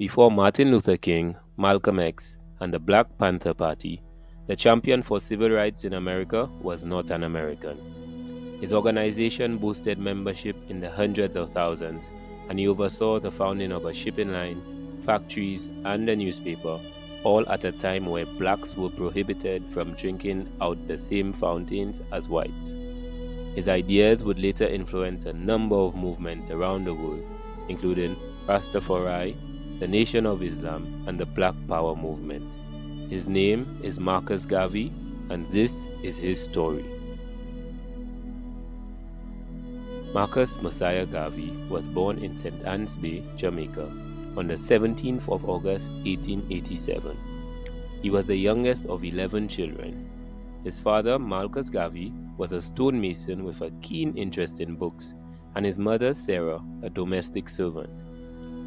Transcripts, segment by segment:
Before Martin Luther King, Malcolm X, and the Black Panther Party, the champion for civil rights in America was not an American. His organization boasted membership in the hundreds of thousands, and he oversaw the founding of a shipping line, factories, and a newspaper, all at a time where blacks were prohibited from drinking out the same fountains as whites. His ideas would later influence a number of movements around the world, including Rastafari, the Nation of Islam, and the Black Power movement. His name is Marcus Garvey, and this is his story. Marcus Messiah Garvey was born in St. Anne's Bay, Jamaica, on the 17th of August 1887. He was the youngest of 11 children. His father, Marcus Garvey, was a stonemason with a keen interest in books, and his mother, Sarah, a domestic servant.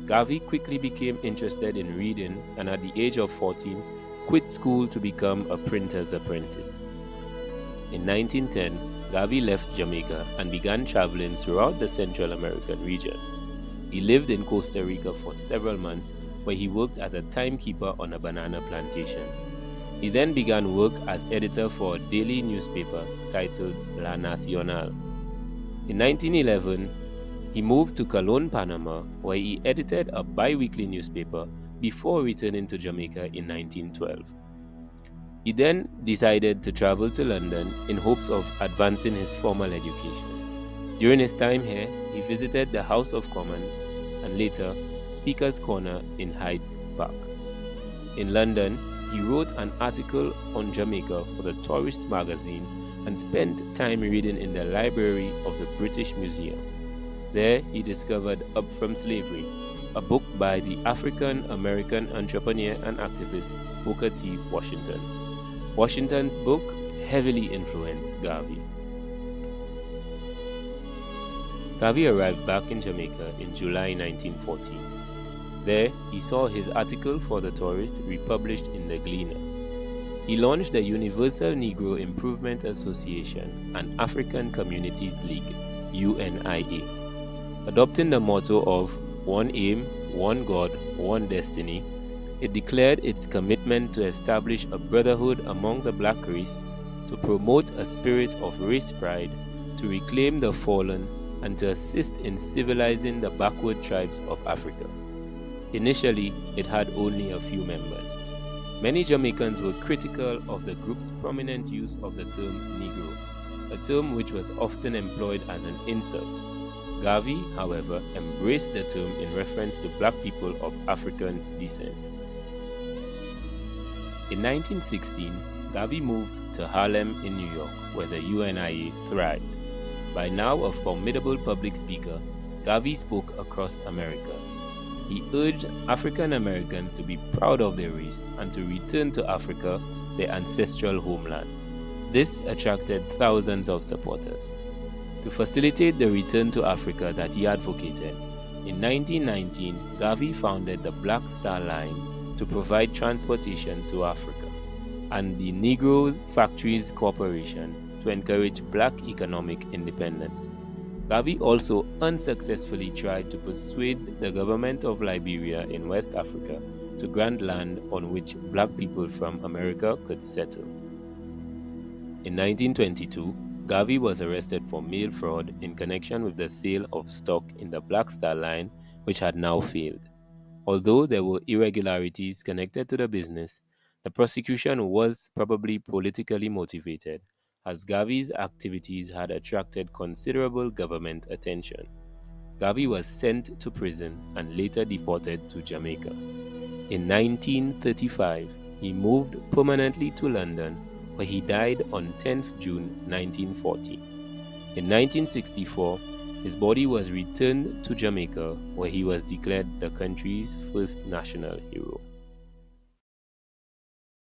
Garvey quickly became interested in reading and at the age of 14, quit school to become a printer's apprentice. In 1910, Garvey left Jamaica and began traveling throughout the Central American region. He lived in Costa Rica for several months, where he worked as a timekeeper on a banana plantation. He then began work as editor for a daily newspaper titled La Nacional. In 1911, he moved to Colón, Panama, where he edited a bi-weekly newspaper before returning to Jamaica in 1912. He then decided to travel to London in hopes of advancing his formal education. During his time here, he visited the House of Commons and later Speaker's Corner in Hyde Park. In London, he wrote an article on Jamaica for the Tourist magazine and spent time reading in the library of the British Museum. There, he discovered Up From Slavery, a book by the African-American entrepreneur and activist Booker T. Washington. Washington's book heavily influenced Garvey. Garvey arrived back in Jamaica in July 1914. There, he saw his article for the Tourist republished in the Gleaner. He launched the Universal Negro Improvement Association and African Communities League, UNIA. Adopting the motto of One Aim, One God, One Destiny, it declared its commitment to establish a brotherhood among the black race, to promote a spirit of race pride, to reclaim the fallen, and to assist in civilizing the backward tribes of Africa. Initially, it had only a few members. Many Jamaicans were critical of the group's prominent use of the term Negro, a term which was often employed as an insult. Garvey, however, embraced the term in reference to black people of African descent. In 1916, Garvey moved to Harlem in New York, where the UNIA thrived. By now a formidable public speaker, Garvey spoke across America. He urged African Americans to be proud of their race and to return to Africa, their ancestral homeland. This attracted thousands of supporters. To facilitate the return to Africa that he advocated, in 1919, Garvey founded the Black Star Line to provide transportation to Africa, and the Negro Factories Corporation to encourage black economic independence. Garvey also unsuccessfully tried to persuade the government of Liberia in West Africa to grant land on which black people from America could settle. In 1922, Garvey was arrested for mail fraud in connection with the sale of stock in the Black Star Line, which had now failed. Although there were irregularities connected to the business, the prosecution was probably politically motivated, as Garvey's activities had attracted considerable government attention. Garvey was sent to prison and later deported to Jamaica. In 1935, he moved permanently to London, where he died on 10th June 1940. In 1964, his body was returned to Jamaica, where he was declared the country's first national hero.